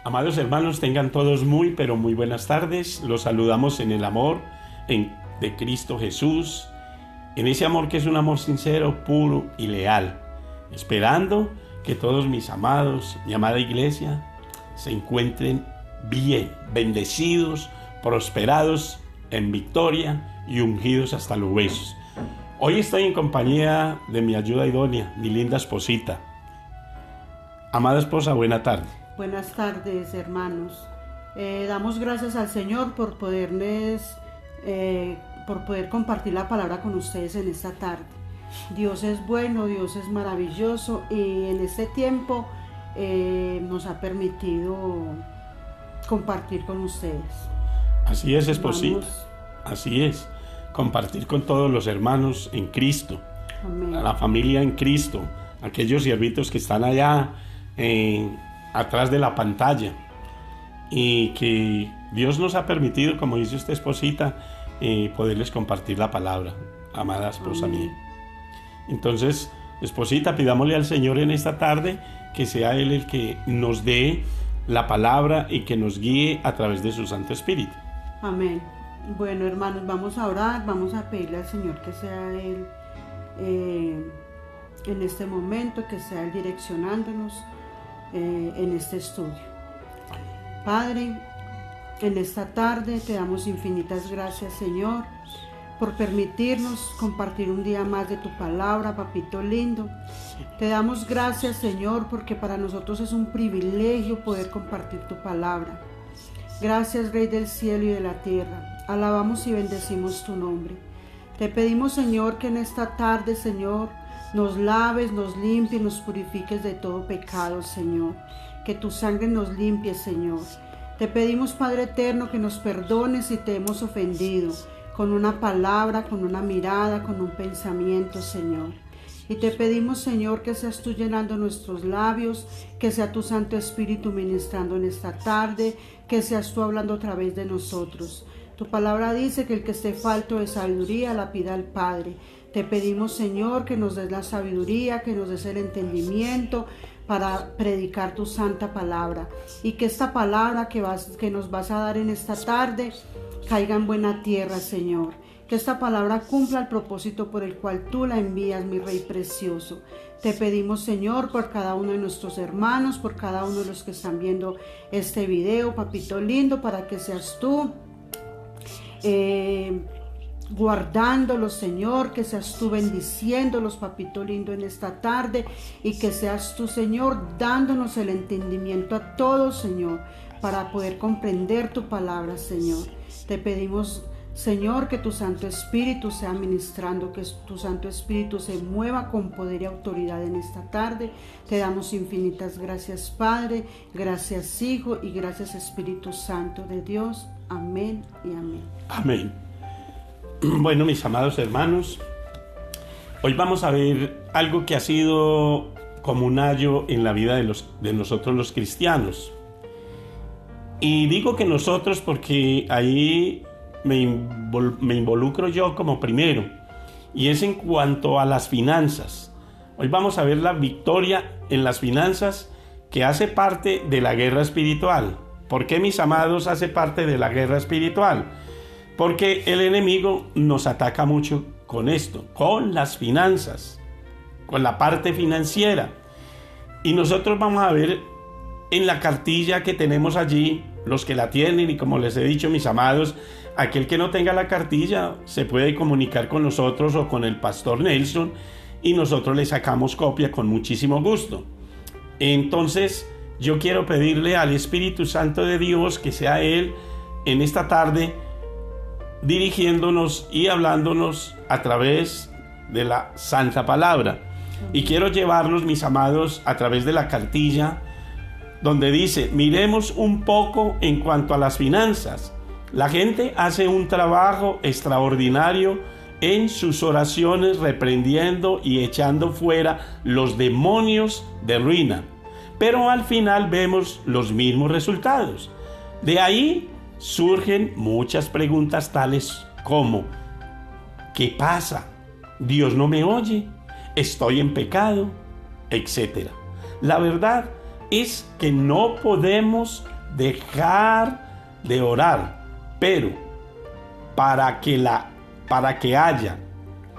Amados hermanos, tengan todos muy, pero muy buenas tardes. Los saludamos en el amor de Cristo Jesús, en ese amor que es un amor sincero, puro y leal, esperando que todos mis amados, mi amada iglesia, se encuentren bien, bendecidos, prosperados en victoria y ungidos hasta los huesos. Hoy estoy en compañía de mi ayuda idónea, mi linda esposita. Amada esposa, buena tarde. Buenas tardes, hermanos. Damos gracias al Señor por poder compartir la palabra con ustedes en esta tarde. Dios es bueno, Dios es maravilloso y en este tiempo nos ha permitido compartir con ustedes. Así es, esposita. Así es. Compartir con todos los hermanos en Cristo. Amén. A la familia en Cristo. Aquellos siervitos que están allá atrás de la pantalla, y que Dios nos ha permitido, como dice usted, esposita, poderles compartir la palabra, amada esposa mía. Entonces, esposita, pidámosle al Señor en esta tarde que sea Él el que nos dé la palabra y que nos guíe a través de su Santo Espíritu. Amén. Bueno, hermanos, vamos a orar, vamos a pedirle al Señor que sea Él en este momento, que sea Él direccionándonos en este estudio. Padre, en esta tarde te damos infinitas gracias, Señor, por permitirnos compartir un día más de tu palabra, papito lindo. Te damos gracias, Señor, porque para nosotros es un privilegio poder compartir tu palabra. Gracias, Rey del cielo y de la tierra. Alabamos y bendecimos tu nombre. Te pedimos, Señor, que en esta tarde, Señor, nos laves, nos limpies, nos purifiques de todo pecado, Señor. Que tu sangre nos limpie, Señor. Te pedimos, Padre eterno, que nos perdones si te hemos ofendido, con una palabra, con una mirada, con un pensamiento, Señor. Y te pedimos, Señor, que seas tú llenando nuestros labios, que sea tu Santo Espíritu ministrando en esta tarde, que seas tú hablando a través de nosotros. Tu palabra dice que el que esté falto de sabiduría la pida al Padre. Te pedimos, Señor, que nos des la sabiduría, que nos des el entendimiento para predicar tu santa palabra. Y que esta palabra que nos vas a dar en esta tarde caiga en buena tierra, Señor. Que esta palabra cumpla el propósito por el cual tú la envías, mi Rey precioso. Te pedimos, Señor, por cada uno de nuestros hermanos, por cada uno de los que están viendo este video, papito lindo, para que seas tú guardándolos, Señor, que seas tú bendiciéndolos, papito lindo, en esta tarde, y que seas tú, Señor, dándonos el entendimiento a todos, Señor, para poder comprender tu palabra, Señor. Te pedimos, Señor, que tu Santo Espíritu sea ministrando, que tu Santo Espíritu se mueva con poder y autoridad en esta tarde. Te damos infinitas gracias, Padre, gracias, Hijo, y gracias, Espíritu Santo de Dios. Amén y amén. Amén. Bueno, mis amados hermanos, hoy vamos a ver algo que ha sido como un ayo en la vida de nosotros los cristianos. Y digo que nosotros porque ahí me involucro yo como primero, y es en cuanto a las finanzas. Hoy vamos a ver la victoria en las finanzas, que hace parte de la guerra espiritual. ¿Por qué, mis amados, hace parte de la guerra espiritual? Porque el enemigo nos ataca mucho con esto, con las finanzas, con la parte financiera. Y nosotros vamos a ver en la cartilla que tenemos allí, los que la tienen, y como les he dicho, mis amados, aquel que no tenga la cartilla se puede comunicar con nosotros o con el pastor Nelson, y nosotros le sacamos copia con muchísimo gusto. Entonces, yo quiero pedirle al Espíritu Santo de Dios que sea Él en esta tarde dirigiéndonos y hablándonos a través de la santa palabra. Y quiero llevarlos, mis amados, a través de la cartilla, donde dice: miremos un poco en cuanto a las finanzas. La gente hace un trabajo extraordinario en sus oraciones, reprendiendo y echando fuera los demonios de ruina, pero al final vemos los mismos resultados. De ahí surgen muchas preguntas tales como: ¿qué pasa? ¿Dios no me oye? ¿Estoy en pecado? Etcétera. La verdad es que no podemos dejar de orar, pero para que haya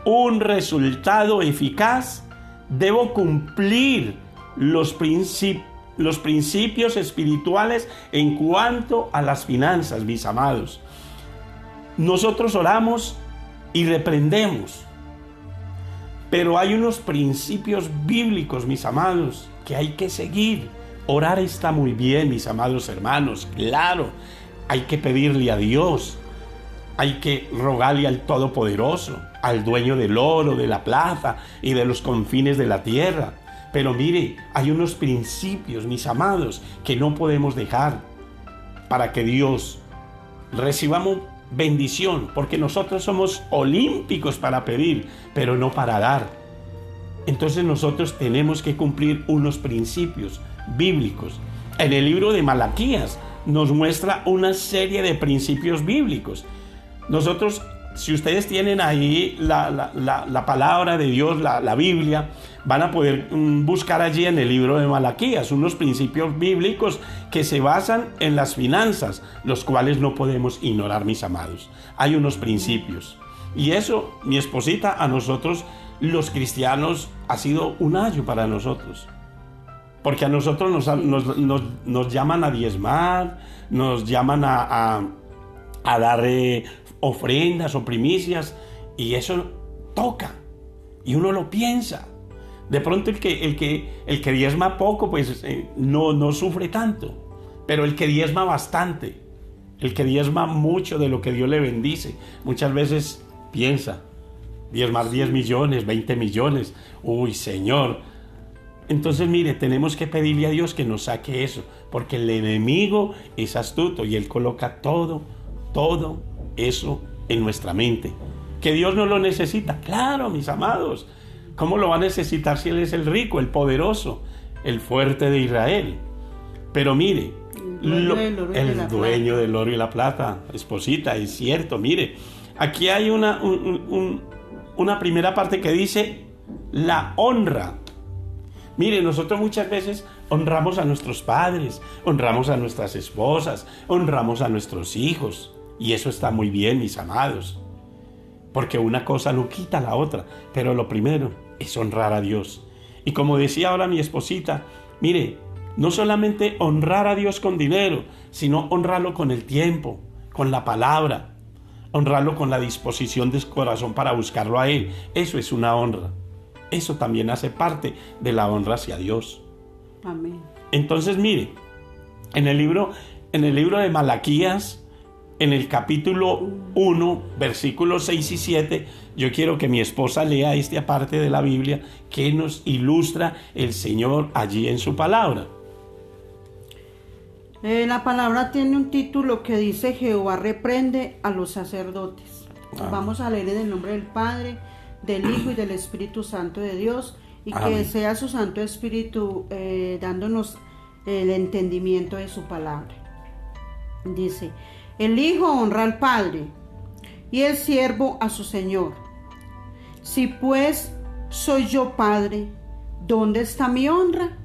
un resultado eficaz, debo cumplir los principios espirituales en cuanto a las finanzas, mis amados. Nosotros oramos y reprendemos, pero hay unos principios bíblicos, mis amados, que hay que seguir. Orar está muy bien, mis amados hermanos, claro, hay que pedirle a Dios, hay que rogarle al Todopoderoso, al dueño del oro, de la plata y de los confines de la tierra. Pero mire, hay unos principios, mis amados, que no podemos dejar para que Dios recibamos bendición, porque nosotros somos olímpicos para pedir, pero no para dar. Entonces nosotros tenemos que cumplir unos principios bíblicos. En el libro de Malaquías nos muestra una serie de principios bíblicos. Nosotros, si ustedes tienen ahí la palabra de Dios, la Biblia, van a poder buscar allí en el libro de Malaquías unos principios bíblicos que se basan en las finanzas, los cuales no podemos ignorar, mis amados. Hay unos principios. Y eso, mi esposita, a nosotros los cristianos ha sido un ayo para nosotros. Porque a nosotros nos llaman a diezmar, nos llaman a dar ofrendas o primicias, y eso toca, y uno lo piensa. De pronto el que diezma poco, pues no sufre tanto, pero el que diezma bastante, el que diezma mucho de lo que Dios le bendice, muchas veces piensa, diezmar 10 millones, 20 millones, uy, Señor. Entonces, mire, tenemos que pedirle a Dios que nos saque eso, porque el enemigo es astuto y él coloca todo eso en nuestra mente. Que Dios no lo necesita, claro, mis amados. ¿Cómo lo va a necesitar si Él es el rico, el poderoso, el fuerte de Israel? Pero mire, el dueño del oro y la plata, esposita, es cierto. Mire, aquí hay una primera parte que dice la honra. Mire, nosotros muchas veces honramos a nuestros padres, honramos a nuestras esposas, honramos a nuestros hijos. Y eso está muy bien, mis amados, porque una cosa no quita la otra, pero lo primero es honrar a Dios. Y como decía ahora mi esposita, mire, no solamente honrar a Dios con dinero, sino honrarlo con el tiempo, con la palabra, honrarlo con la disposición de su corazón para buscarlo a Él. Eso es una honra. Eso también hace parte de la honra hacia Dios. Amén. Entonces, mire, en el libro de Malaquías, en el capítulo 1, versículos 6 y 7, yo quiero que mi esposa lea esta parte de la Biblia que nos ilustra el Señor allí en su palabra. La palabra tiene un título que dice: Jehová reprende a los sacerdotes. Vamos a leer en el nombre del Padre, del Hijo y del Espíritu Santo de Dios, y Amén. Que sea su Santo Espíritu dándonos el entendimiento de su palabra. Dice: el Hijo honra al Padre y el siervo a su Señor. Si pues soy yo Padre, ¿dónde está mi honra?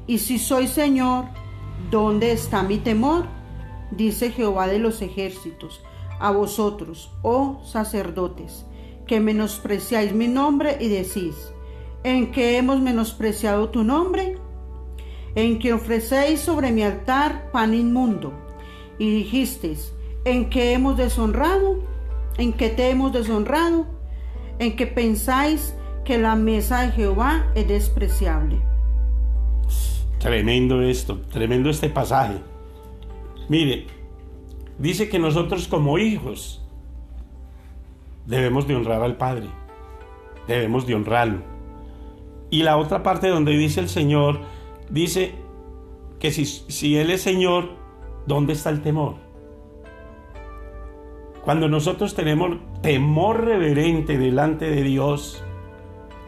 Y si soy Señor, ¿dónde está mi temor? Dice Jehová de los ejércitos, a vosotros, oh sacerdotes, que menospreciáis mi nombre y decís: ¿en qué hemos menospreciado tu nombre? En que ofrecéis sobre mi altar pan inmundo. Y dijisteis: ¿en qué hemos deshonrado? ¿En qué te hemos deshonrado? ¿En que pensáis que la mesa de Jehová es despreciable? Tremendo esto, tremendo este pasaje. Mire, dice que nosotros como hijos debemos de honrar al Padre, debemos de honrarlo. Y la otra parte donde dice el Señor, dice que si Él es Señor, ¿dónde está el temor? Cuando nosotros tenemos temor reverente delante de Dios,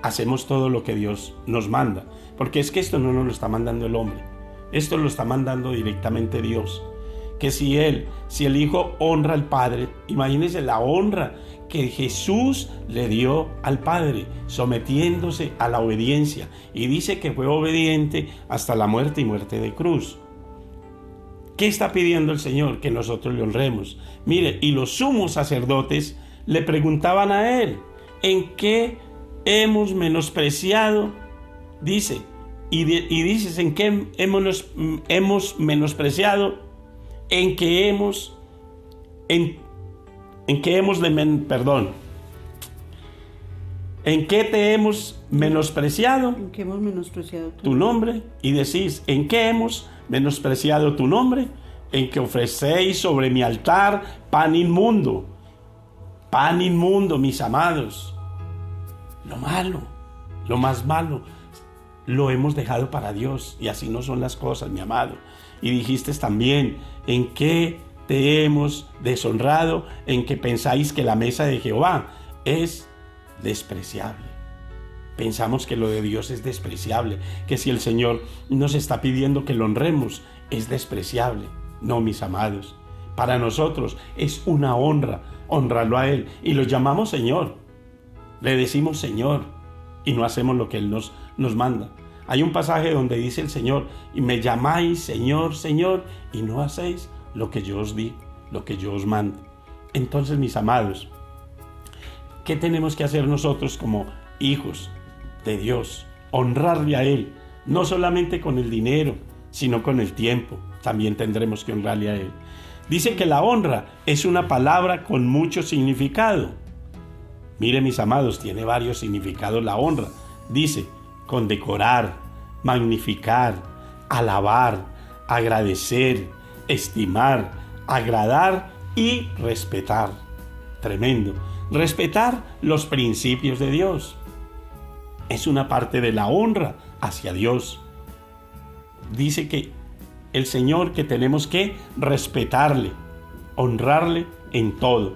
hacemos todo lo que Dios nos manda. Porque es que esto no nos lo está mandando el hombre. Esto lo está mandando directamente Dios. Que si el Hijo honra al Padre, imagínense la honra que Jesús le dio al Padre, sometiéndose a la obediencia. Y dice que fue obediente hasta la muerte y muerte de cruz. ¿Qué está pidiendo el Señor? Que nosotros le honremos. Mire, y los sumos sacerdotes le preguntaban a él, ¿en qué hemos menospreciado? Dice, y dices, ¿en qué hemos menospreciado? ¿En qué hemos te hemos menospreciado? ¿En qué hemos menospreciado tu nombre? Y decís, ¿en qué hemos menospreciado tu nombre? En que ofrecéis sobre mi altar pan inmundo, mis amados. Lo malo, lo más malo, lo hemos dejado para Dios, y así no son las cosas, mi amado. Y dijiste también, ¿en qué te hemos deshonrado? En que pensáis que la mesa de Jehová es despreciable. Pensamos que lo de Dios es despreciable, que si el Señor nos está pidiendo que lo honremos, es despreciable. No, mis amados, para nosotros es una honra honrarlo a Él, y lo llamamos Señor. Le decimos Señor y no hacemos lo que Él nos manda. Hay un pasaje donde dice el Señor, y me llamáis Señor, Señor, y no hacéis lo que yo os digo, lo que yo os mando. Entonces, mis amados, ¿qué tenemos que hacer nosotros como hijos de Dios? Honrarle a Él, no solamente con el dinero, sino con el tiempo. También tendremos que honrarle a Él. Dice que la honra es una palabra con mucho significado. Mire, mis amados, tiene varios significados la honra. Dice, condecorar, magnificar, alabar, agradecer, estimar, agradar y respetar. Tremendo. Respetar los principios de Dios es una parte de la honra hacia Dios. Dice que el Señor, que tenemos que respetarle, honrarle en todo.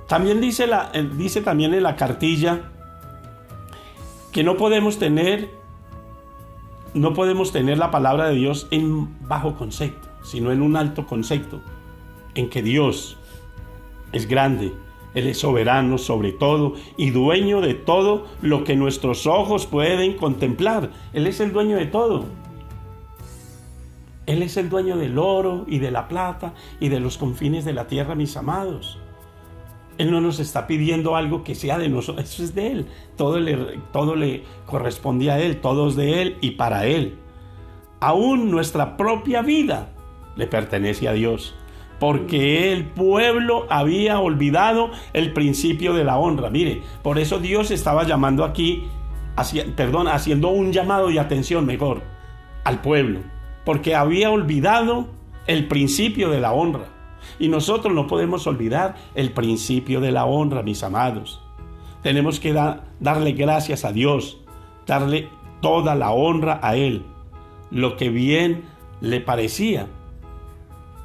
También dice también en la cartilla que no podemos tener la palabra de Dios en bajo concepto, sino en un alto concepto, en que Dios es grande, Él es soberano sobre todo y dueño de todo lo que nuestros ojos pueden contemplar. Él es el dueño de todo. Él es el dueño del oro y de la plata y de los confines de la tierra, mis amados. Él no nos está pidiendo algo que sea de nosotros, eso es de Él. Todo le corresponde a Él, todo es de Él y para Él. Aún nuestra propia vida le pertenece a Dios, porque el pueblo había olvidado el principio de la honra. Mire, por eso Dios estaba llamando aquí, haciendo un llamado de atención mejor al pueblo, porque había olvidado el principio de la honra. Y nosotros no podemos olvidar el principio de la honra, mis amados. Tenemos que darle gracias a Dios, darle toda la honra a Él, lo que bien le parecía.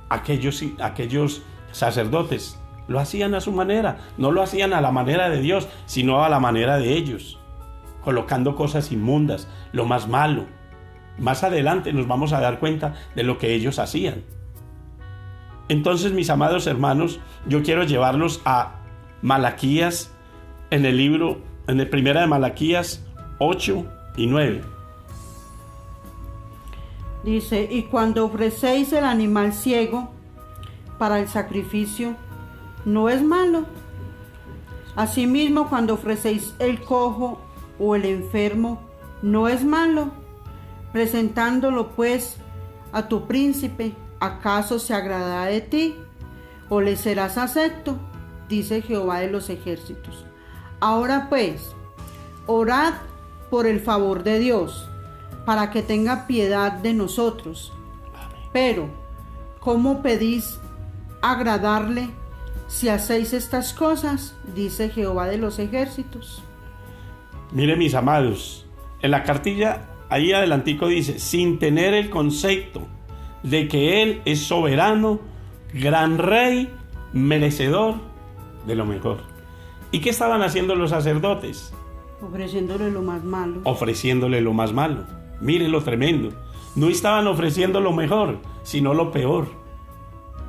Aquellos sacerdotes lo hacían a su manera, no lo hacían a la manera de Dios, sino a la manera de ellos, colocando cosas inmundas, lo más malo. Más adelante nos vamos a dar cuenta de lo que ellos hacían. Entonces, mis amados hermanos, yo quiero llevarlos a Malaquías, en el primera de Malaquías 8 y 9. Dice, y cuando ofrecéis el animal ciego para el sacrificio, no es malo. Asimismo, cuando ofrecéis el cojo o el enfermo, no es malo. Presentándolo pues a tu príncipe, ¿acaso se agradará de ti o le serás acepto? Dice Jehová de los ejércitos. Ahora pues, orad por el favor de Dios, para que tenga piedad de nosotros. Pero, ¿cómo pedís agradarle si hacéis estas cosas? Dice Jehová de los ejércitos. Mire, mis amados, en la cartilla ahí adelantico dice, sin tener el concepto de que Él es soberano, gran rey, merecedor de lo mejor. ¿Y qué estaban haciendo los sacerdotes? Ofreciéndole lo más malo. Ofreciéndole lo más malo. Mire lo tremendo. No estaban ofreciendo lo mejor, sino lo peor.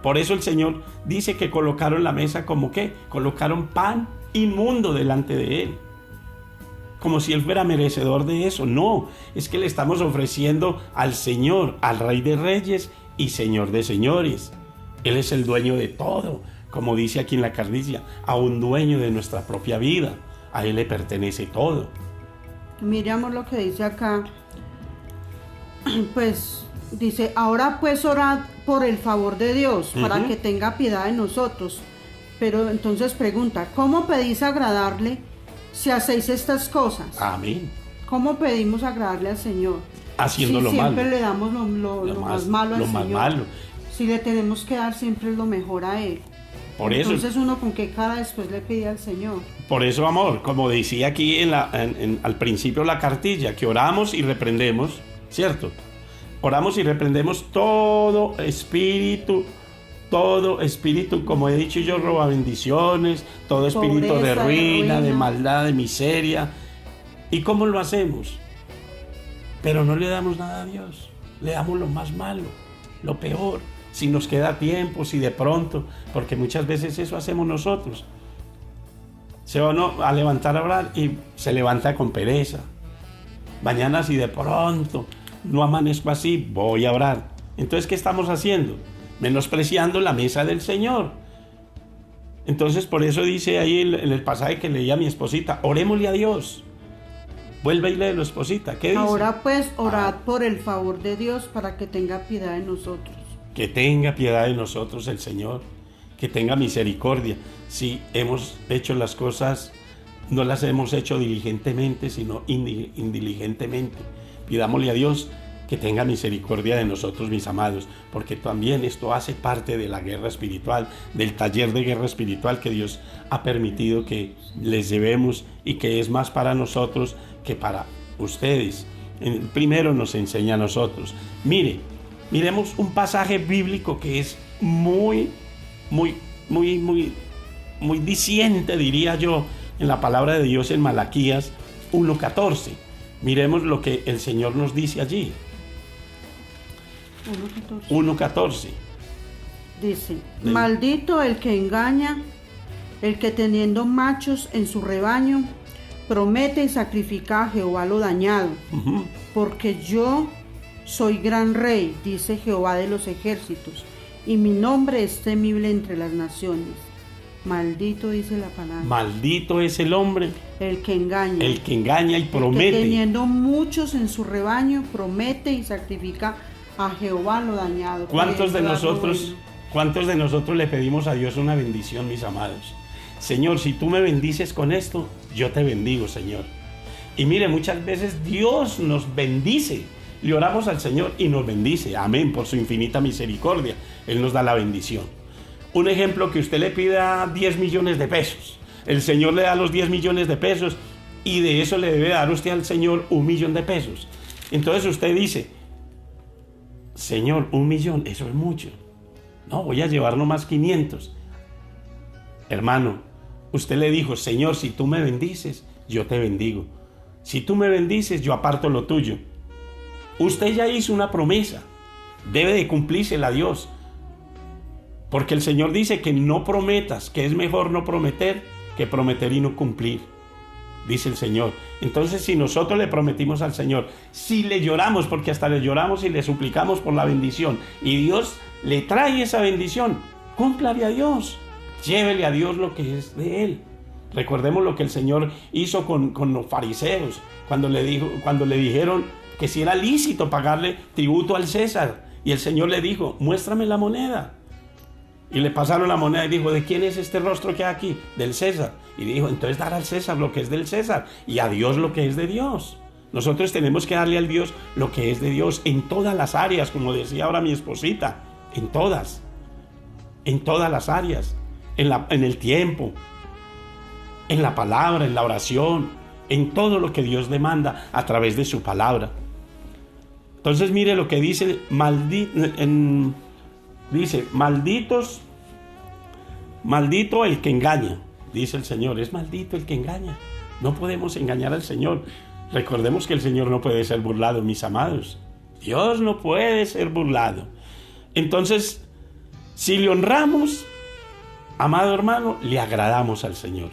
Por eso el Señor dice que colocaron la mesa como ¿qué? Colocaron pan inmundo delante de Él. Como si Él fuera merecedor de eso. No, es que le estamos ofreciendo al Señor, al Rey de Reyes y Señor de señores. Él es el dueño de todo, como dice aquí en la carnicia, a un dueño de nuestra propia vida. A Él le pertenece todo. Miramos lo que dice acá. Pues dice, ahora pues orad por el favor de Dios, para que tenga piedad de nosotros. Pero entonces pregunta, ¿cómo pedís agradarle si hacéis estas cosas? Amén. ¿Cómo pedimos agradarle al Señor? Haciendo si lo malo. Siempre le damos lo más malo al Señor. Malo. Si le tenemos que dar siempre lo mejor a Él. Por eso, entonces uno con qué cara después le pide al Señor. Por eso, amor, como decía aquí al principio la cartilla, que oramos y reprendemos, ¿cierto? Oramos y reprendemos todo espíritu, como he dicho yo, roba bendiciones, todo espíritu Pobreza, de ruina, de ruina, maldad, de miseria. ¿Y cómo lo hacemos? Pero no le damos nada a Dios, le damos lo más malo, lo peor. Si nos queda tiempo, si de pronto, porque muchas veces eso hacemos nosotros. Se va uno a levantar a orar y se levanta con pereza. Mañana si de pronto no amanezco así, voy a orar. Entonces, ¿qué estamos haciendo? Menospreciando la mesa del Señor. Entonces, por eso dice ahí en el pasaje que leía mi esposita, orémosle a Dios. Vuelve y lee, esposita, ¿qué dice? Ahora pues orad por el favor de Dios para que tenga piedad de nosotros. Que tenga piedad de nosotros el Señor, que tenga misericordia. Si hemos hecho las cosas, no las hemos hecho diligentemente, sino indiligentemente. Pidámosle a Dios que tenga misericordia de nosotros, mis amados, porque también esto hace parte de la guerra espiritual, del taller de guerra espiritual que Dios ha permitido que les llevemos y que es más para nosotros que para ustedes. Primero nos enseña a nosotros. Miremos un pasaje bíblico que es muy diciente, diría yo, en la palabra de Dios en Malaquías 1:14. Miremos lo que el Señor nos dice allí. 1:14. Dice, maldito el que engaña, el que teniendo machos en su rebaño, promete y sacrifica a Jehová lo dañado. Porque yo soy gran rey, dice Jehová de los ejércitos, y mi nombre es temible entre las naciones. Maldito, dice la palabra. Maldito es el hombre. El que engaña. El que engaña y promete. El que teniendo muchos en su rebaño, promete y sacrifica a Jehová lo dañado. ¿Cuántos de nosotros le pedimos a Dios una bendición, mis amados? Señor, si tú me bendices con esto, yo te bendigo, Señor. Y mire, muchas veces Dios nos bendice. Le oramos al Señor y nos bendice. Amén, por su infinita misericordia. Él nos da la bendición. Un ejemplo, que usted le pida 10 millones de pesos. El Señor le da los 10 millones de pesos y de eso le debe dar usted al Señor 1 millón de pesos. Entonces usted dice, Señor, 1 millón, eso es mucho. No, voy a llevar nomás 500. Hermano, usted le dijo, Señor, si tú me bendices, yo te bendigo. Si tú me bendices, yo aparto lo tuyo. Usted ya hizo una promesa, debe de cumplírsela a Dios, porque el Señor dice que no prometas, que es mejor no prometer que prometer y no cumplir, dice el Señor. Entonces, si nosotros le prometimos al Señor, si le lloramos, porque hasta le lloramos y le suplicamos por la bendición, y Dios le trae esa bendición, cúmplale a Dios, llévele a Dios lo que es de Él. Recordemos lo que el Señor hizo con los fariseos, cuando le dijeron que si era lícito pagarle tributo al César, y el Señor le dijo, muéstrame la moneda. Y le pasaron la moneda y dijo, ¿de quién es este rostro que hay aquí? Del César. Y dijo, entonces dar al César lo que es del César y a Dios lo que es de Dios. Nosotros tenemos que darle al Dios lo que es de Dios en todas las áreas, como decía ahora mi esposita, en todas las áreas, en el tiempo, en la palabra, en la oración, en todo lo que Dios demanda a través de su palabra. Entonces mire lo que dice, dice, maldito el que engaña, dice el Señor, es maldito el que engaña. No podemos engañar al Señor. Recordemos que el Señor no puede ser burlado, mis amados. Dios no puede ser burlado. Entonces, si le honramos, amado hermano, le agradamos al Señor.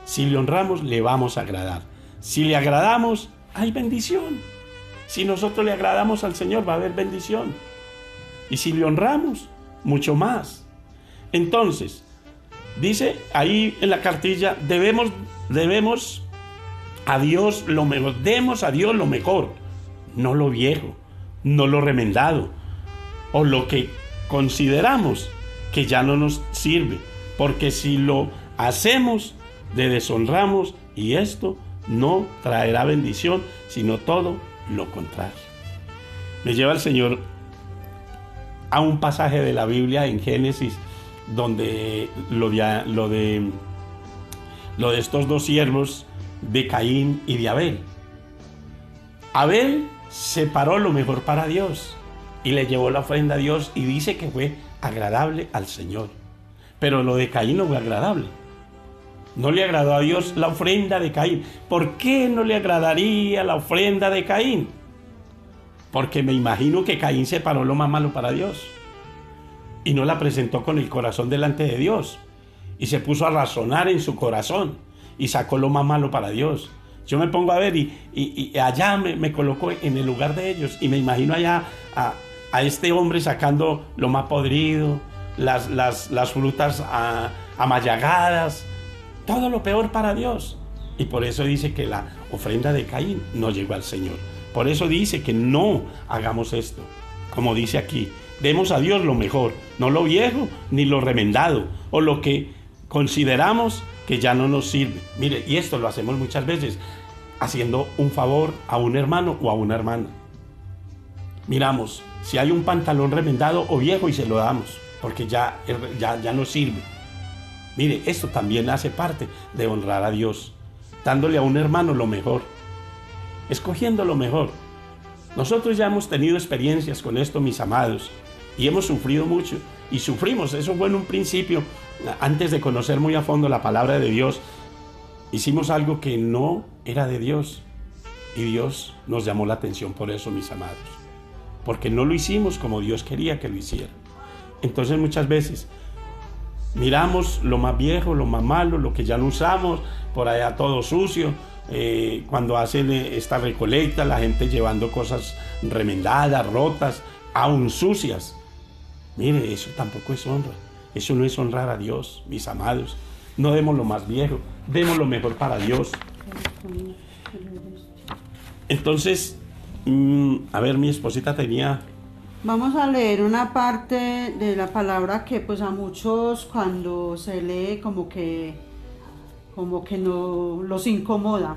Si le honramos, le vamos a agradar. Si le agradamos, hay bendición. Si nosotros le agradamos al Señor, va a haber bendición. Y si le honramos, mucho más. Entonces, dice ahí en la cartilla, debemos a Dios lo mejor, demos a Dios lo mejor, no lo viejo, no lo remendado, o lo que consideramos que ya no nos sirve, porque si lo hacemos, le deshonramos, y esto no traerá bendición, sino todo lo contrario. Me lleva el Señor a un pasaje de la Biblia en Génesis, donde lo de estos dos siervos de Caín y de Abel. Abel separó lo mejor para Dios y le llevó la ofrenda a Dios, y dice que fue agradable al Señor. Pero lo de Caín no fue agradable. No le agradó a Dios la ofrenda de Caín. ¿Por qué no le agradaría la ofrenda de Caín? Porque me imagino que Caín separó lo más malo para Dios y no la presentó con el corazón delante de Dios, y se puso a razonar en su corazón y sacó lo más malo para Dios. Yo me pongo a ver y allá me coloco en el lugar de ellos, y me imagino allá a este hombre sacando lo más podrido, las frutas amallagadas, todo lo peor para Dios. Y por eso dice que la ofrenda de Caín no llegó al Señor. Por eso dice que no hagamos esto. Como dice aquí, demos a Dios lo mejor, no lo viejo ni lo remendado, o lo que consideramos que ya no nos sirve. Mire, y esto lo hacemos muchas veces, haciendo un favor a un hermano o a una hermana. Miramos si hay un pantalón remendado o viejo y se lo damos, porque ya no sirve. Mire, esto también hace parte de honrar a Dios, dándole a un hermano lo mejor, escogiendo lo mejor. Nosotros ya hemos tenido experiencias con esto, mis amados, y hemos sufrido mucho, y sufrimos. Eso fue en un principio, antes de conocer muy a fondo la palabra de Dios. Hicimos algo que no era de Dios, y Dios nos llamó la atención por eso, mis amados, porque no lo hicimos como Dios quería que lo hiciera. Entonces muchas veces miramos lo más viejo, lo más malo, lo que ya no usamos, por allá todo sucio. Cuando hacen esta recolecta, la gente llevando cosas remendadas, rotas, aún sucias. Mire, eso tampoco es honra. Eso no es honrar a Dios, mis amados. No demos lo más viejo, demos lo mejor para Dios. Entonces, a ver, mi esposita tenía... Vamos a leer una parte de la palabra que pues a muchos cuando se lee como que no los incomoda.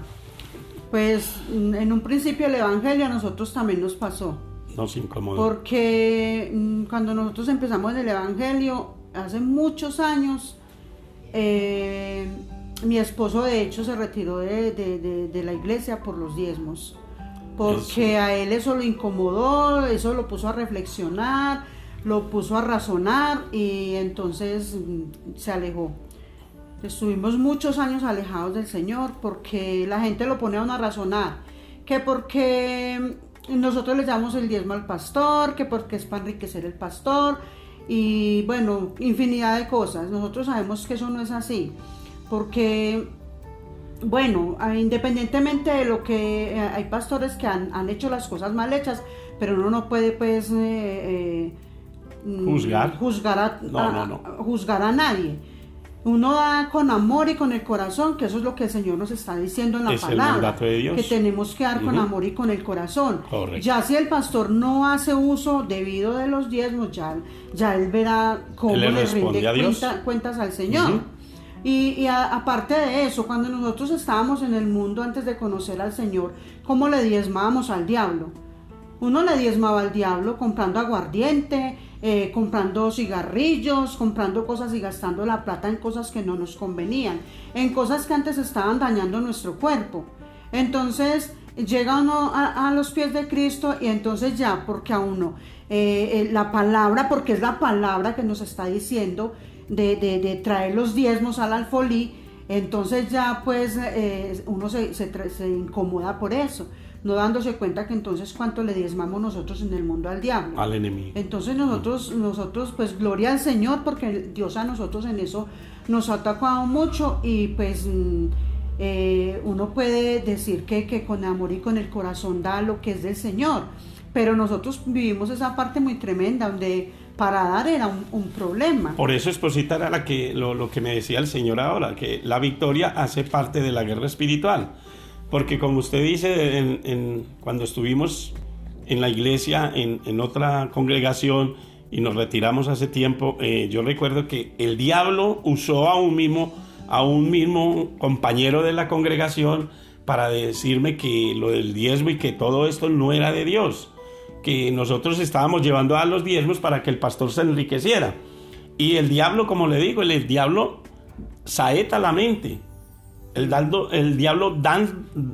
Pues en un principio el Evangelio a nosotros también nos pasó. Nos incomoda. Porque cuando nosotros empezamos el Evangelio, hace muchos años, mi esposo de hecho se retiró de la iglesia por los diezmos. Porque eso, a él eso lo incomodó, eso lo puso a reflexionar, lo puso a razonar, y entonces se alejó. Estuvimos muchos años alejados del Señor porque la gente lo pone a uno a razonar, que porque nosotros le damos el diezmo al pastor, que porque es para enriquecer el pastor, y bueno, infinidad de cosas. Nosotros sabemos que eso no es así, porque bueno, independientemente de lo que hay pastores que han hecho las cosas mal hechas, pero uno no puede pues juzgar a nadie. Uno da con amor y con el corazón, que eso es lo que el Señor nos está diciendo en la palabra, que tenemos que dar con amor y con el corazón. Correcto. Ya si el pastor no hace uso debido de los diezmos, ya él verá cómo le rinde cuentas al Señor. Y aparte de eso, cuando nosotros estábamos en el mundo antes de conocer al Señor, ¿cómo le diezmábamos al diablo? Uno le diezmaba al diablo comprando aguardiente, comprando cigarrillos, comprando cosas y gastando la plata en cosas que no nos convenían, en cosas que antes estaban dañando nuestro cuerpo. Entonces llega uno a los pies de Cristo, y entonces ya, porque a uno la palabra, porque es la palabra que nos está diciendo de traer los diezmos al alfolí, entonces ya pues uno se incomoda por eso, no dándose cuenta que entonces cuánto le diezmamos nosotros en el mundo al diablo, al enemigo. Entonces nosotros pues gloria al Señor, porque Dios a nosotros en eso nos ha atacado mucho, y pues uno puede decir que con amor y con el corazón da lo que es del Señor, pero nosotros vivimos esa parte muy tremenda donde para dar era un problema. Por eso, esposita, era lo que me decía el Señor ahora, que la victoria hace parte de la guerra espiritual. Porque como usted dice, cuando estuvimos en la iglesia, en otra congregación, y nos retiramos hace tiempo, yo recuerdo que el diablo usó a un mismo compañero de la congregación para decirme que lo del diezmo y que todo esto no era de Dios, que nosotros estábamos llevando a los diezmos para que el pastor se enriqueciera. Y el diablo, como le digo, el diablo saeta la mente. El diablo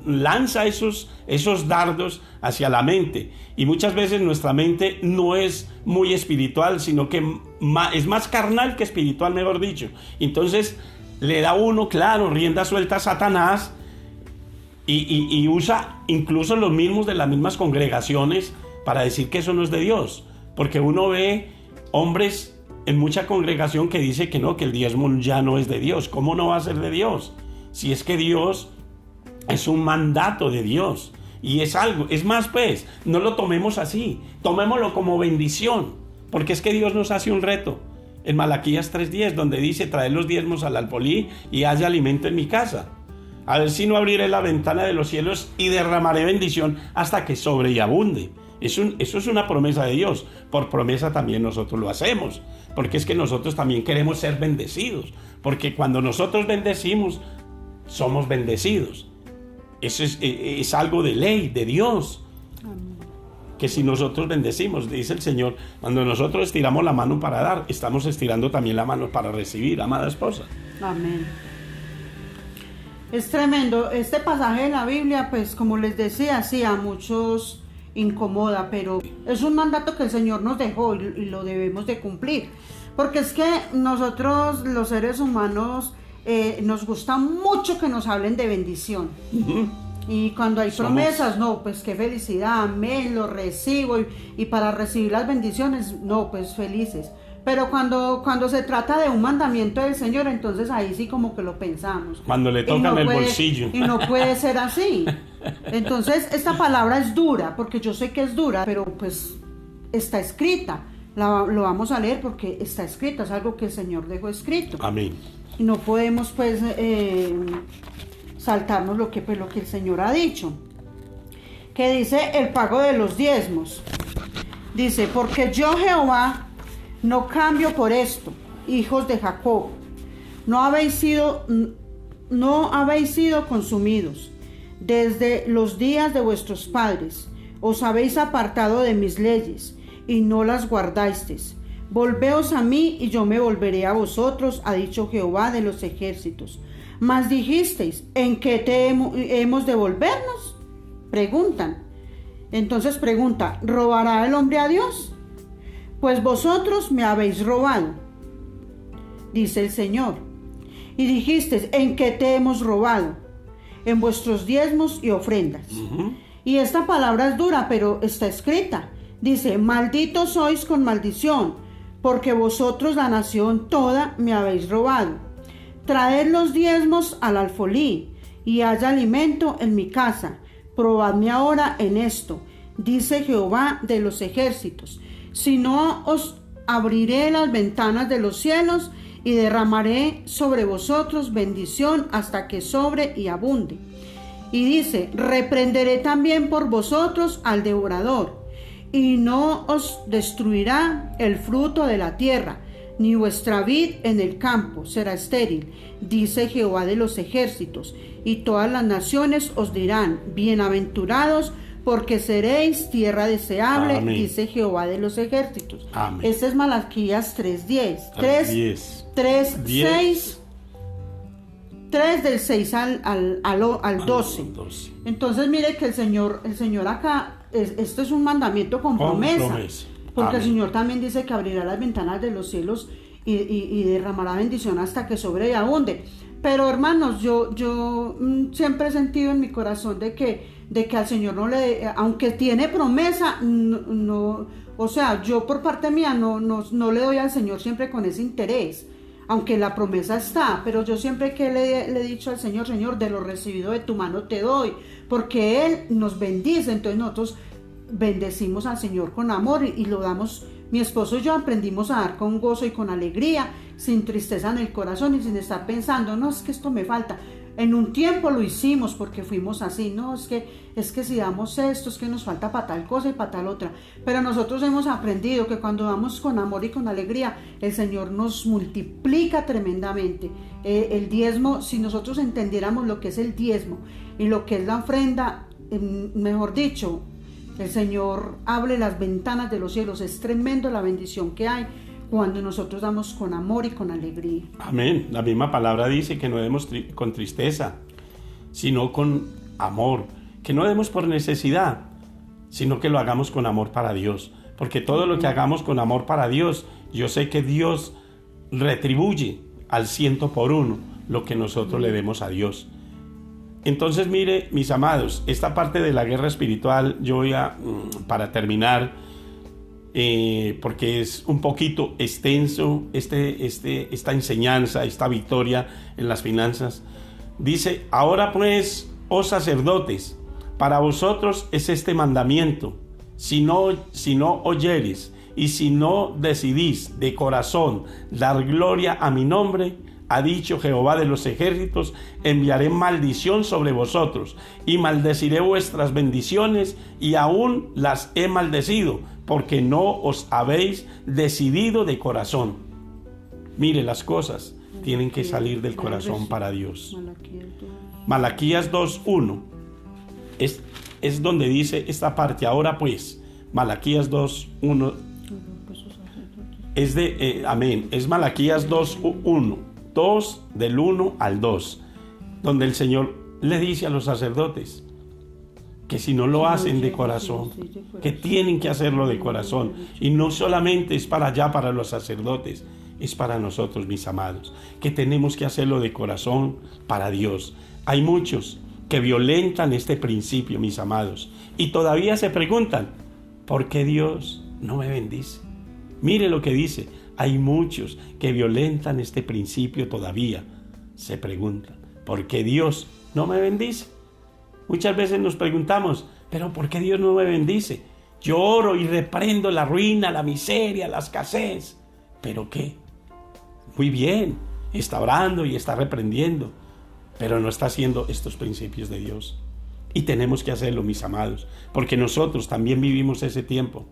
lanza esos dardos hacia la mente, y muchas veces nuestra mente no es muy espiritual, sino que es más carnal que espiritual, mejor dicho. Entonces le da uno, claro, rienda suelta a Satanás, y usa incluso los mismos de las mismas congregaciones para decir que eso no es de Dios, porque uno ve hombres en mucha congregación que dice que no, que el diezmo ya no es de Dios. ¿Cómo no va a ser de Dios? Si es que Dios es un mandato de Dios, y es algo, es más, pues, no lo tomemos así, tomémoslo como bendición, porque es que Dios nos hace un reto en Malaquías 3:10, donde dice: traed los diezmos al alfolí y haya alimento en mi casa. A ver si no abriré la ventana de los cielos y derramaré bendición hasta que sobre y abunde. Eso es una promesa de Dios. Por promesa también nosotros lo hacemos, porque es que nosotros también queremos ser bendecidos, porque cuando nosotros bendecimos, somos bendecidos. Eso es algo de ley, de Dios. Amén. Que si nosotros bendecimos, dice el Señor, cuando nosotros estiramos la mano para dar, estamos estirando también la mano para recibir, amada esposa. Amén. Es tremendo. Este pasaje de la Biblia, pues como les decía, sí, a muchos incomoda, pero es un mandato que el Señor nos dejó y lo debemos de cumplir. Porque es que nosotros, los seres humanos, nos gusta mucho que nos hablen de bendición. Uh-huh. Y cuando hay promesas, no, pues qué felicidad, amén, lo recibo, y para recibir las bendiciones, no, pues felices. Pero cuando se trata de un mandamiento del Señor, entonces ahí sí como que lo pensamos. Cuando le tocan el bolsillo. Y no puede ser así. Entonces esta palabra es dura, porque yo sé que es dura, pero pues está escrita. Lo vamos a leer porque está escrita, es algo que el Señor dejó escrito. Amén. Y no podemos pues saltarnos lo que el Señor ha dicho. Que dice el pago de los diezmos. Dice: porque yo, Jehová, no cambio por esto, hijos de Jacob. No habéis sido consumidos desde los días de vuestros padres. Os habéis apartado de mis leyes y no las guardasteis. Volveos a mí y yo me volveré a vosotros, ha dicho Jehová de los ejércitos. Mas dijisteis: ¿en qué hemos de volvernos? Preguntan. Entonces pregunta: ¿robará el hombre a Dios? Pues vosotros me habéis robado, dice el Señor. Y dijisteis: ¿en qué te hemos robado? En vuestros diezmos y ofrendas. Uh-huh. Y esta palabra es dura, pero está escrita. Dice: malditos sois con maldición, porque vosotros, la nación toda, me habéis robado. Traed los diezmos al alfolí, y haya alimento en mi casa. Probadme ahora en esto, dice Jehová de los ejércitos. Si no, os abriré las ventanas de los cielos y derramaré sobre vosotros bendición hasta que sobre y abunde. Y dice: reprenderé también por vosotros al devorador, y no os destruirá el fruto de la tierra, ni vuestra vid en el campo será estéril, dice Jehová de los ejércitos. Y todas las naciones os dirán: bienaventurados, porque seréis tierra deseable, amén, dice Jehová de los ejércitos. Amén. Este es Malaquías 3:10. 3:6. 3 del 6 al 12. Entonces mire que el Señor acá, esto es un mandamiento con promesa. Porque amén, el Señor también dice que abrirá las ventanas de los cielos y derramará bendición hasta que sobre y abunde. Pero hermanos, yo siempre he sentido en mi corazón de que al Señor no le, aunque tiene promesa, no, o sea, yo por parte mía no le doy al Señor siempre con ese interés, aunque la promesa está, pero yo siempre que le he dicho al Señor: Señor, de lo recibido de tu mano te doy, porque Él nos bendice. Entonces nosotros bendecimos al Señor con amor y lo damos. Mi esposo y yo aprendimos a dar con gozo y con alegría, sin tristeza en el corazón y sin estar pensando, no, es que esto me falta. En un tiempo lo hicimos porque fuimos así, no, es que si damos esto, es que nos falta para tal cosa y para tal otra. Pero nosotros hemos aprendido que cuando damos con amor y con alegría, el Señor nos multiplica tremendamente. El diezmo, si nosotros entendiéramos lo que es el diezmo y lo que es la ofrenda, mejor dicho, el Señor abre las ventanas de los cielos. Es tremendo la bendición que hay cuando nosotros damos con amor y con alegría. Amén. La misma palabra dice que no demos con tristeza, sino con amor. Que no demos por necesidad, sino que lo hagamos con amor para Dios. Porque todo lo que hagamos con amor para Dios, yo sé que Dios retribuye al 100% lo que nosotros le demos a Dios. Entonces, mire, mis amados, esta parte de la guerra espiritual, yo voy a, para terminar, porque es un poquito extenso esta enseñanza, esta victoria en las finanzas. Dice, ahora pues, oh sacerdotes, para vosotros es este mandamiento, si no oyeres y si no decidís de corazón dar gloria a mi nombre, ha dicho Jehová de los ejércitos, enviaré maldición sobre vosotros y maldeciré vuestras bendiciones y aún las he maldecido, porque no os habéis decidido de corazón. Mire, las cosas tienen que salir del corazón para Dios. Malaquías 2:1 es donde dice esta parte. Ahora pues, Malaquías 2:1 es de, amén, es Malaquías 2:1. 2 del 1 al 2, donde el Señor le dice a los sacerdotes que si no lo hacen de corazón, que tienen que hacerlo de corazón, y no solamente es para allá, para los sacerdotes, es para nosotros, mis amados, que tenemos que hacerlo de corazón para Dios. Hay muchos que violentan este principio, mis amados, y todavía se preguntan, ¿por qué Dios no me bendice? Mire lo que dice. Hay muchos que violentan este principio todavía. Se preguntan, ¿por qué Dios no me bendice? Muchas veces nos preguntamos, ¿pero por qué Dios no me bendice? Yo oro y reprendo la ruina, la miseria, la escasez. ¿Pero qué? Muy bien, está orando y está reprendiendo, pero no está haciendo estos principios de Dios. Y tenemos que hacerlo, mis amados, porque nosotros también vivimos ese tiempo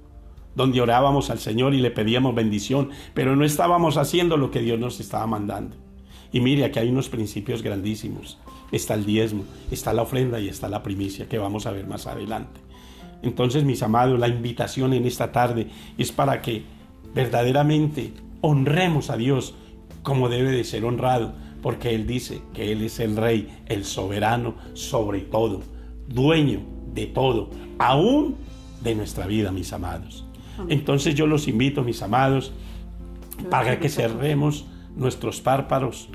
donde orábamos al Señor y le pedíamos bendición, pero no estábamos haciendo lo que Dios nos estaba mandando. Y mire, aquí hay unos principios grandísimos. Está el diezmo, está la ofrenda y está la primicia, que vamos a ver más adelante. Entonces, mis amados, la invitación en esta tarde es para que verdaderamente honremos a Dios como debe de ser honrado, porque Él dice que Él es el Rey, el soberano sobre todo, dueño de todo, aún de nuestra vida, mis amados. Entonces yo los invito, mis amados, para que cerremos nuestros párpados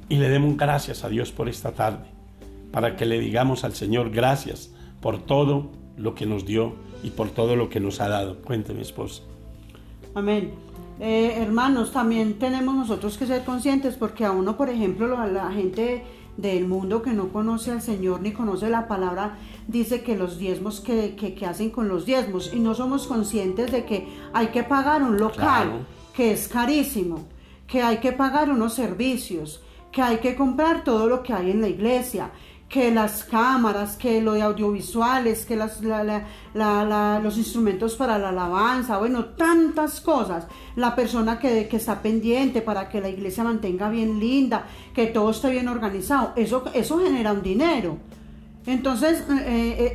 y le demos gracias a Dios por esta tarde, para que le digamos al Señor gracias por todo lo que nos dio y por todo lo que nos ha dado. Cuénteme, esposa. Amén. Hermanos, también tenemos nosotros que ser conscientes, porque a uno, por ejemplo, la gente del mundo que no conoce al Señor ni conoce la palabra, dice que los diezmos, que hacen con los diezmos, y no somos conscientes de que hay que pagar un local, claro, que es carísimo, que hay que pagar unos servicios, que hay que comprar todo lo que hay en la iglesia, que las cámaras, que lo de audiovisuales, que los instrumentos para la alabanza, bueno, tantas cosas. La persona que está pendiente para que la iglesia mantenga bien linda, que todo esté bien organizado, eso genera un dinero. Entonces,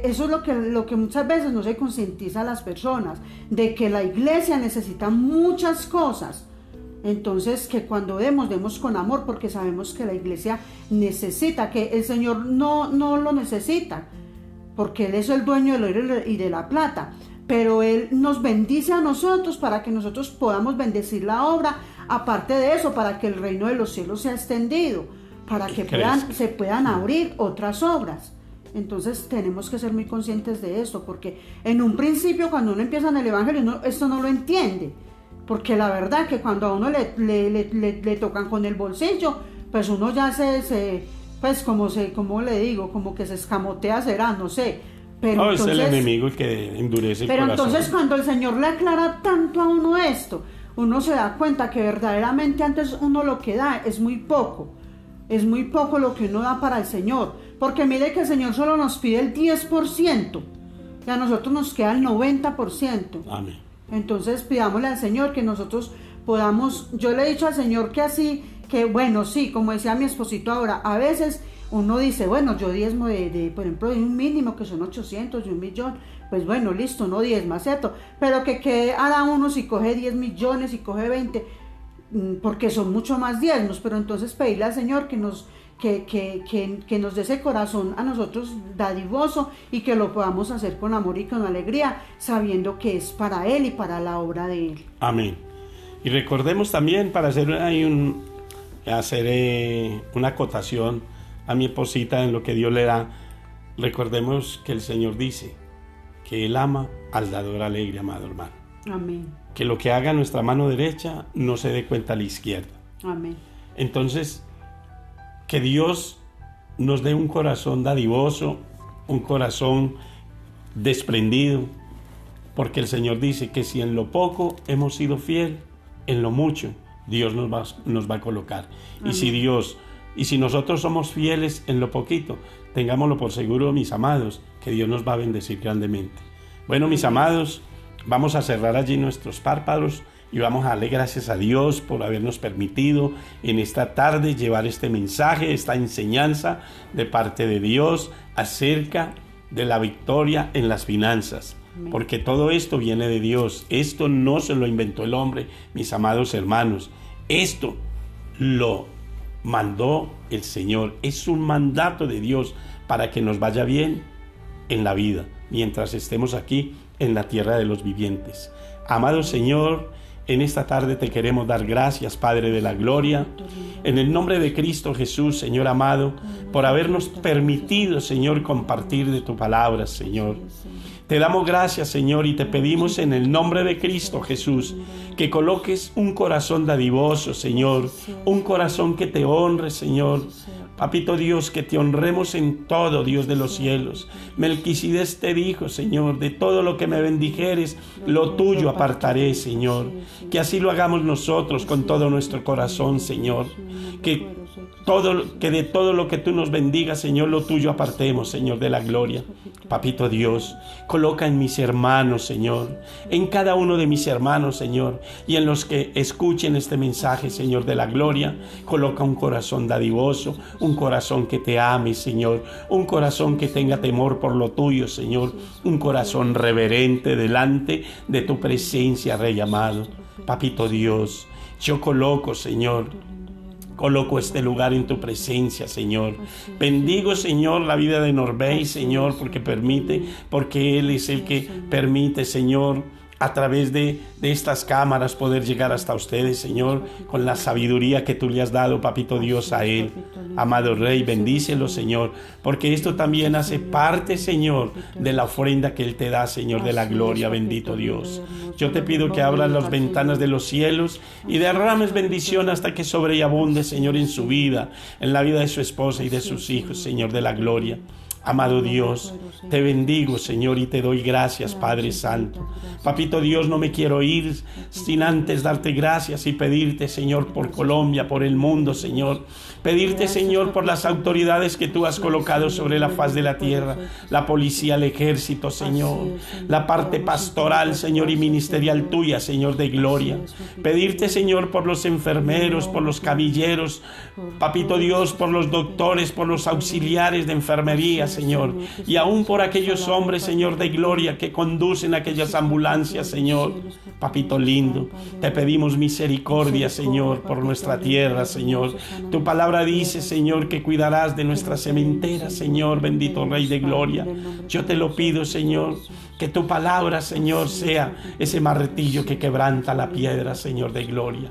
eso es lo que muchas veces no se concientiza a las personas, de que la iglesia necesita muchas cosas. Entonces, que cuando demos con amor, porque sabemos que la iglesia necesita, que el Señor no lo necesita, porque Él es el dueño del oro y de la plata, pero Él nos bendice a nosotros para que nosotros podamos bendecir la obra, aparte de eso, para que el reino de los cielos sea extendido, para que se puedan abrir otras obras. Entonces tenemos que ser muy conscientes de esto, porque en un principio, cuando uno empieza en el evangelio, esto no lo entiende. Porque la verdad que cuando a uno le tocan con el bolsillo, pues uno ya como le digo, como que se escamotea, será, no sé. Pero es el enemigo el que endurece el pero corazón. entonces cuando el Señor le aclara tanto a uno esto, uno se da cuenta que verdaderamente antes uno lo que da es muy poco lo que uno da para el Señor, porque mire que el Señor solo nos pide el 10% y a nosotros nos queda el 90%. Amén. Entonces pidámosle al Señor que nosotros podamos, yo le he dicho al Señor que así, que bueno, sí, como decía mi esposito ahora, a veces uno dice, bueno, yo diezmo por ejemplo, de un mínimo que son 800, de 1.000.000, pues bueno, listo, no diezma, ¿cierto? Pero que hará uno si coge 10 millones, si coge 20, porque son mucho más diezmos, pero entonces pedirle al Señor que nos dé ese corazón a nosotros dadivoso y que lo podamos hacer con amor y con alegría, sabiendo que es para Él y para la obra de Él. Amén. Y recordemos también, para hacer una acotación a mi esposita en lo que Dios le da, recordemos que el Señor dice que Él ama al dador alegre, amado hermano. Amén. Que lo que haga nuestra mano derecha no se dé cuenta a la izquierda. Amén. Entonces, que Dios nos dé un corazón dadivoso, un corazón desprendido, porque el Señor dice que si en lo poco hemos sido fiel, en lo mucho Dios nos va a colocar. Amén. Y si nosotros somos fieles en lo poquito, tengámoslo por seguro, mis amados, que Dios nos va a bendecir grandemente. Bueno, mis amados, vamos a cerrar allí nuestros párpados y vamos a darle gracias a Dios por habernos permitido en esta tarde llevar este mensaje, esta enseñanza de parte de Dios acerca de la victoria en las finanzas. Porque todo esto viene de Dios. Esto no se lo inventó el hombre, mis amados hermanos. Esto lo mandó el Señor. Es un mandato de Dios para que nos vaya bien en la vida, mientras estemos aquí en la tierra de los vivientes. Amado Señor, en esta tarde te queremos dar gracias, Padre de la gloria, en el nombre de Cristo Jesús, Señor amado, por habernos permitido, Señor, compartir de tu palabra, Señor. Te damos gracias, Señor, y te pedimos en el nombre de Cristo Jesús que coloques un corazón dadivoso, Señor, un corazón que te honre, Señor. Papito Dios, que te honremos en todo, Dios de los cielos. Melquisedec te dijo, Señor, de todo lo que me bendijeres, lo tuyo apartaré, Señor. Que así lo hagamos nosotros con todo nuestro corazón, Señor. Que de todo lo que tú nos bendigas, Señor, lo tuyo apartemos, Señor, de la gloria. Papito Dios, coloca en mis hermanos, Señor, en cada uno de mis hermanos, Señor, y en los que escuchen este mensaje, Señor, de la gloria, coloca un corazón dadivoso, un corazón que te ame, Señor, un corazón que tenga temor por lo tuyo, Señor, un corazón reverente delante de tu presencia, Rey amado. Papito Dios, yo coloco, Señor, coloco este lugar en tu presencia, Señor. Bendigo, Señor, la vida de Norbey, Señor, porque Él es el que permite, Señor, a través de estas cámaras poder llegar hasta ustedes, Señor, con la sabiduría que tú le has dado, Papito Dios, a Él. Amado Rey, bendícelo, Señor, porque esto también hace parte, Señor, de la ofrenda que Él te da, Señor, de la gloria, bendito Dios. Yo te pido que abras las ventanas de los cielos y derrames bendición hasta que sobre y abunde, Señor, en su vida, en la vida de su esposa y de sus hijos, Señor, de la gloria. Amado Dios, te bendigo, Señor, y te doy gracias, Padre Santo. Papito Dios, no me quiero ir sin antes darte gracias y pedirte, Señor, por Colombia, por el mundo, Señor. Pedirte, Señor, por las autoridades que tú has colocado sobre la faz de la tierra, la policía, el ejército, Señor, la parte pastoral, Señor, y ministerial tuya, Señor, de gloria. Pedirte, Señor, por los enfermeros, por los camilleros, Papito Dios, por los doctores, por los auxiliares de enfermería, Señor, y aún por aquellos hombres, Señor, de gloria que conducen aquellas ambulancias, Señor. Papito lindo, te pedimos misericordia, Señor, por nuestra tierra, Señor. Tu palabra dice, Señor, que cuidarás de nuestra cementera, Señor, bendito Rey de gloria. Yo te lo pido, Señor, que tu palabra, Señor, sea ese martillo que quebranta la piedra, Señor de gloria.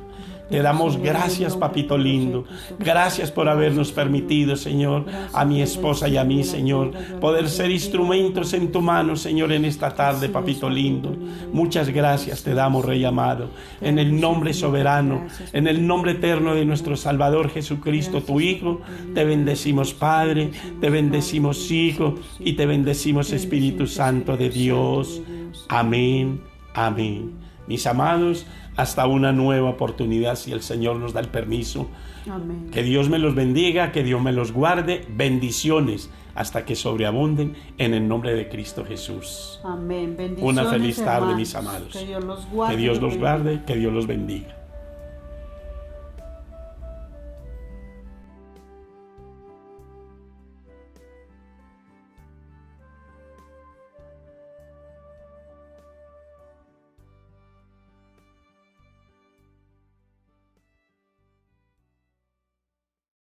Te damos gracias, papito lindo. Gracias por habernos permitido, Señor, a mi esposa y a mí, Señor, poder ser instrumentos en tu mano, Señor, en esta tarde, papito lindo. Muchas gracias te damos, Rey amado, en el nombre soberano, en el nombre eterno de nuestro Salvador Jesucristo, tu Hijo. Te bendecimos, Padre, te bendecimos, Hijo, y te bendecimos, Espíritu Santo de Dios. Amén, amén. Mis amados, hasta una nueva oportunidad, si el Señor nos da el permiso. Amén. Que Dios me los bendiga, que Dios me los guarde. Bendiciones hasta que sobreabunden en el nombre de Cristo Jesús. Amén. Bendiciones, Una feliz tarde, hermanos. mis amados. Que Dios los guarde. Que Dios los guarde, que Dios los bendiga.